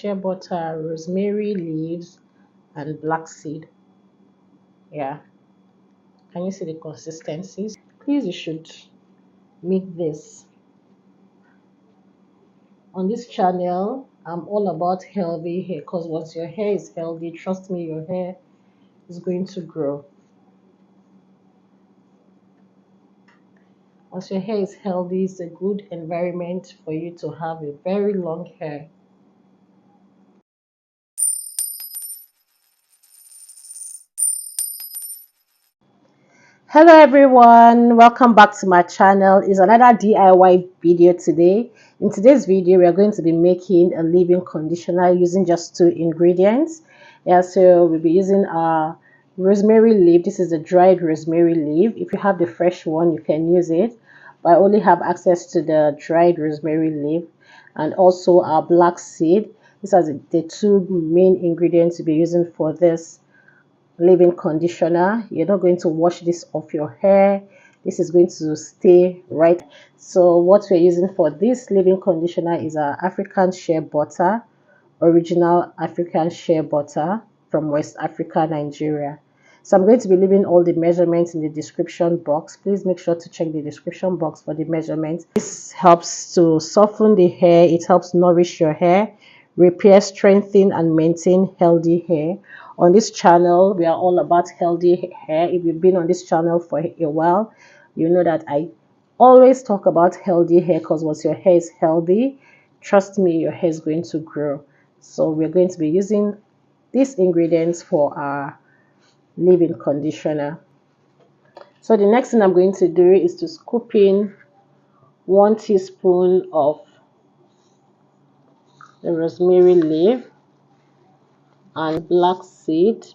shea butter, rosemary leaves, and black seed. Yeah, can you see the consistencies? Please, you should make this. On this channel, I'm all about healthy hair, because once your hair is healthy, trust me, your hair is going to grow. Once your hair is healthy, it's a good environment for you to have a very long hair. Hello everyone, welcome back to my channel. It's another DIY video today. In today's video, we are going to be making a leave-in conditioner using just 2 ingredients. Yeah, so we'll be using our rosemary leaf. This is a dried rosemary leaf. If you have the fresh one, you can use it, but I only have access to the dried rosemary leaf, and also our black seed. These are the 2 main ingredients we'll be using for this leave-in conditioner. You're not going to wash this off your hair. This is going to stay right. So what we're using for this leave-in conditioner is our African shea butter, original African shea butter from West Africa, Nigeria. So I'm going to be leaving all the measurements in the description box. Please make sure to check the description box for the measurements. This helps to soften the hair. It helps nourish your hair, repair, strengthen, and maintain healthy hair. On this channel, we are all about healthy hair. If you've been on this channel for a while, you know that I always talk about healthy hair, because once your hair is healthy, trust me, your hair is going to grow. So we're going to be using these ingredients for our leave-in conditioner. So the next thing I'm going to do is to scoop in 1 teaspoon of the rosemary leaf and black seed.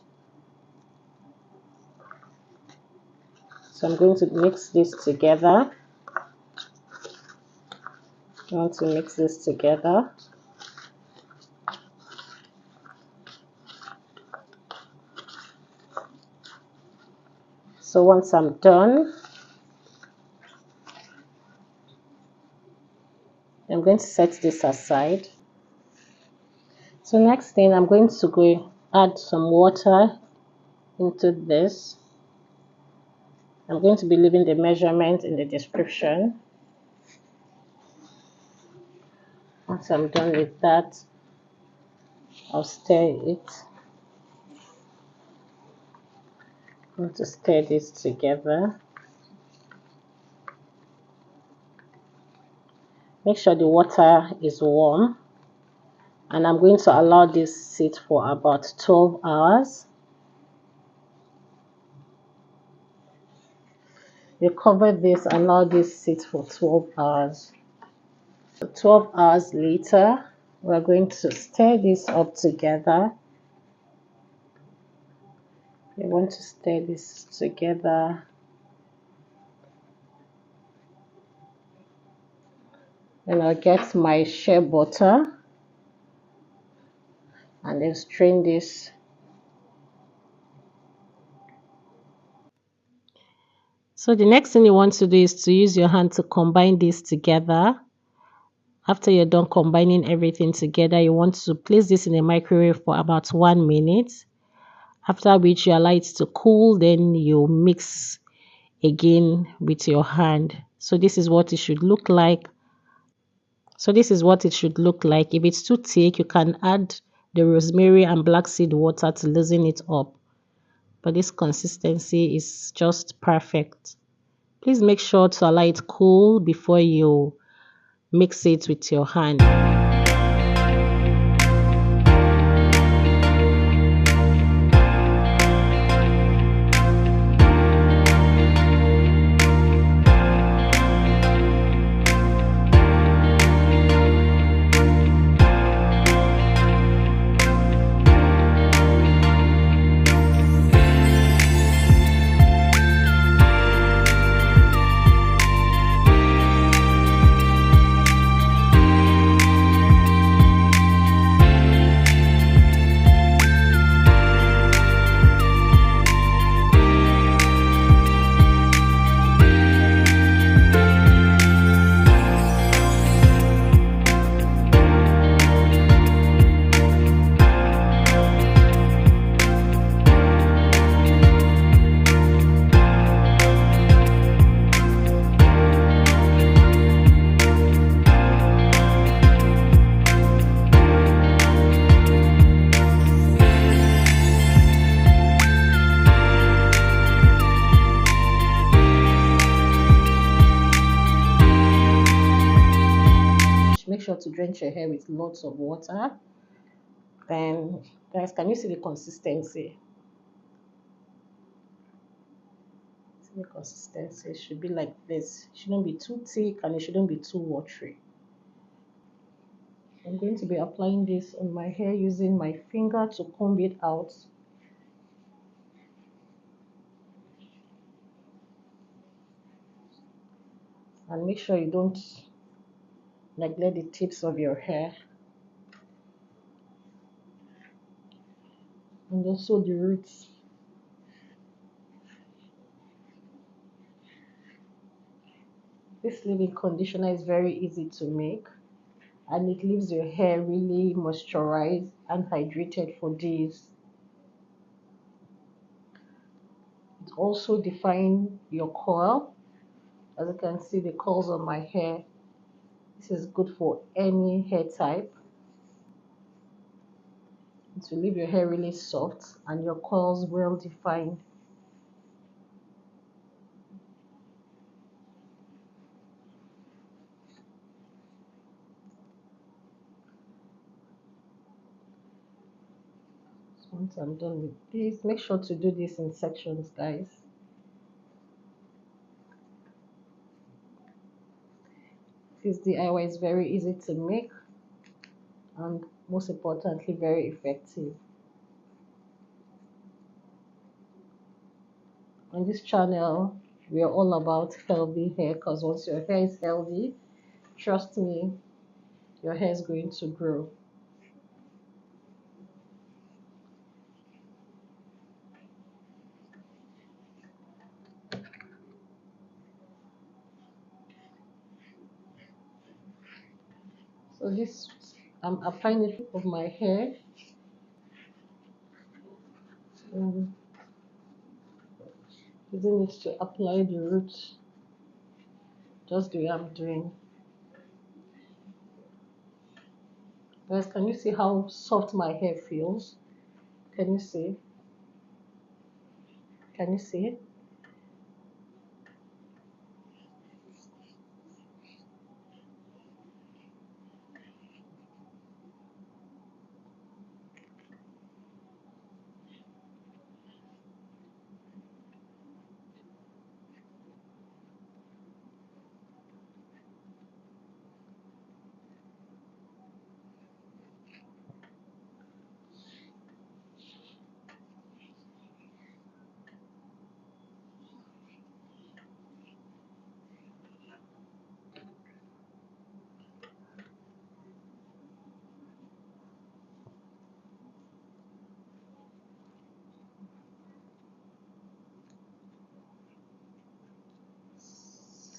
So I'm going to mix this together. I want to mix this together. So once I'm done, I'm going to set this aside. So next thing, I'm going to go add some water into this. I'm going to be leaving the measurement in the description. Once I'm done with that, I'll stir it. I'm going to stir this together. Make sure the water is warm, and I'm going to allow this sit for about 12 hours. You cover this and allow this sit for 12 hours. So 12 hours later, we're going to stir this up together. You want to stir this together. Then I'll get my shea butter and then strain this. So the next thing you want to do is to use your hand to combine this together. After you're done combining everything together, you want to place this in the microwave for about 1 minute. After which you allow it to cool, then you mix again with your hand. So this is what it should look like. If it's too thick, you can add the rosemary and black seed water to loosen it up. But this consistency is just perfect. Please make sure to allow it cool before you mix it with your hand. to drench your hair with lots of water. Then, guys, can you see the consistency? See the consistency? It should be like this. It shouldn't be too thick and it shouldn't be too watery. I'm going to be applying this on my hair using my finger to comb it out. And make sure you don't neglect the tips of your hair. And also the roots. This leave-in conditioner is very easy to make, and it leaves your hair really moisturized and hydrated for days. It also defines your curl. As you can see, the curls on my hair. This is good for any hair type. It will leave your hair really soft and your curls well defined. So once I'm done with this, make sure to do this in sections, guys. This DIY is very easy to make and most importantly very effective. On this channel we are all about healthy hair, because once your hair is healthy, trust me, your hair is going to grow. So this, I'm applying the tip of my hair. Using it to apply the roots, just the way I'm doing. Guys, can you see how soft my hair feels? Can you see? Can you see it?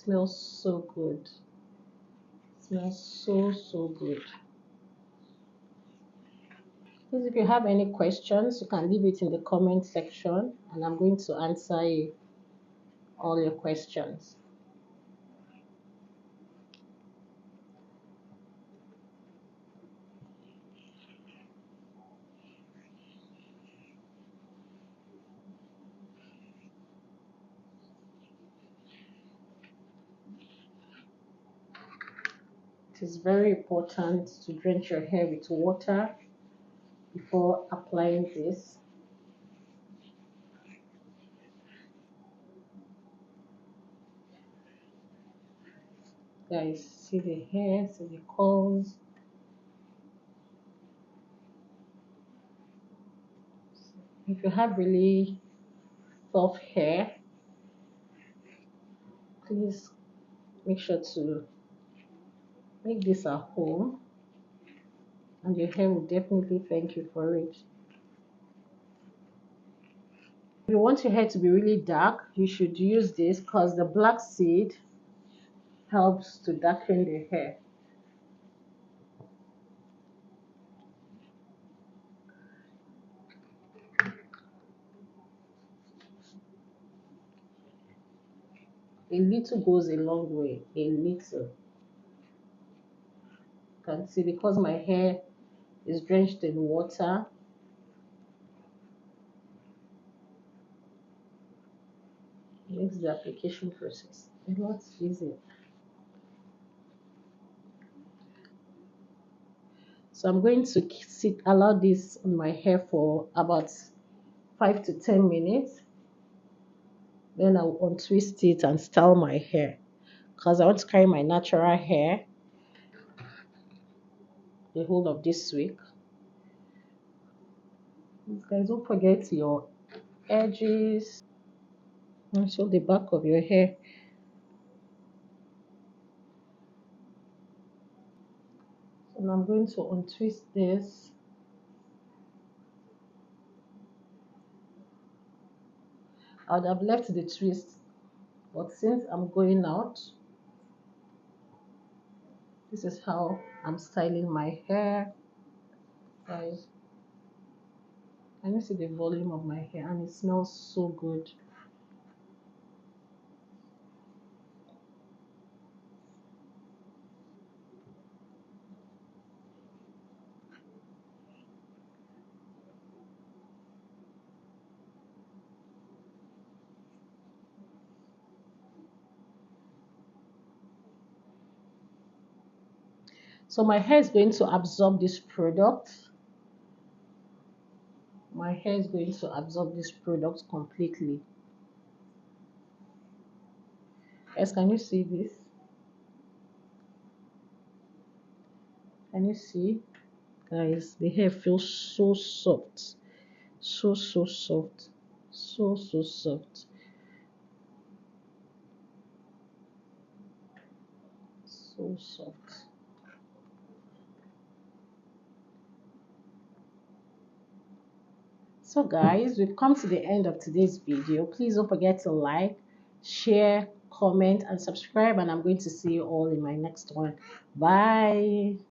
Smells so good. Smells so good. Please, if you have any questions, you can leave it in the comment section and I'm going to answer all your questions. It is very important to drench your hair with water before applying this. Guys, see the hair, see the curls. If you have really soft hair, please make sure to make this at home and your hair will definitely thank you for it. If you want your hair to be really dark, you should use this because the black seed helps to darken the hair. A little goes a long way. A little. You can see because my hair is drenched in water, it makes the application process a lot easier. So I'm going to allow this on my hair for about 5 to 10 minutes. Then I'll untwist it and style my hair because I want to carry my natural hair the whole of this week. Please guys, don't forget your edges and show the back of your hair. And I'm going to untwist this. I would have left the twist, but since I'm going out, this is how I'm styling my hair. Guys, can you see the volume of my hair? And it smells so good. So my hair is going to absorb this product. My hair is going to absorb this product completely. Guys, can you see this? Can you see? Guys, the hair feels so soft. So soft. So soft. So soft. So guys, we've come to the end of today's video. Please don't forget to like, share, comment, and subscribe. And I'm going to see you all in my next one. Bye.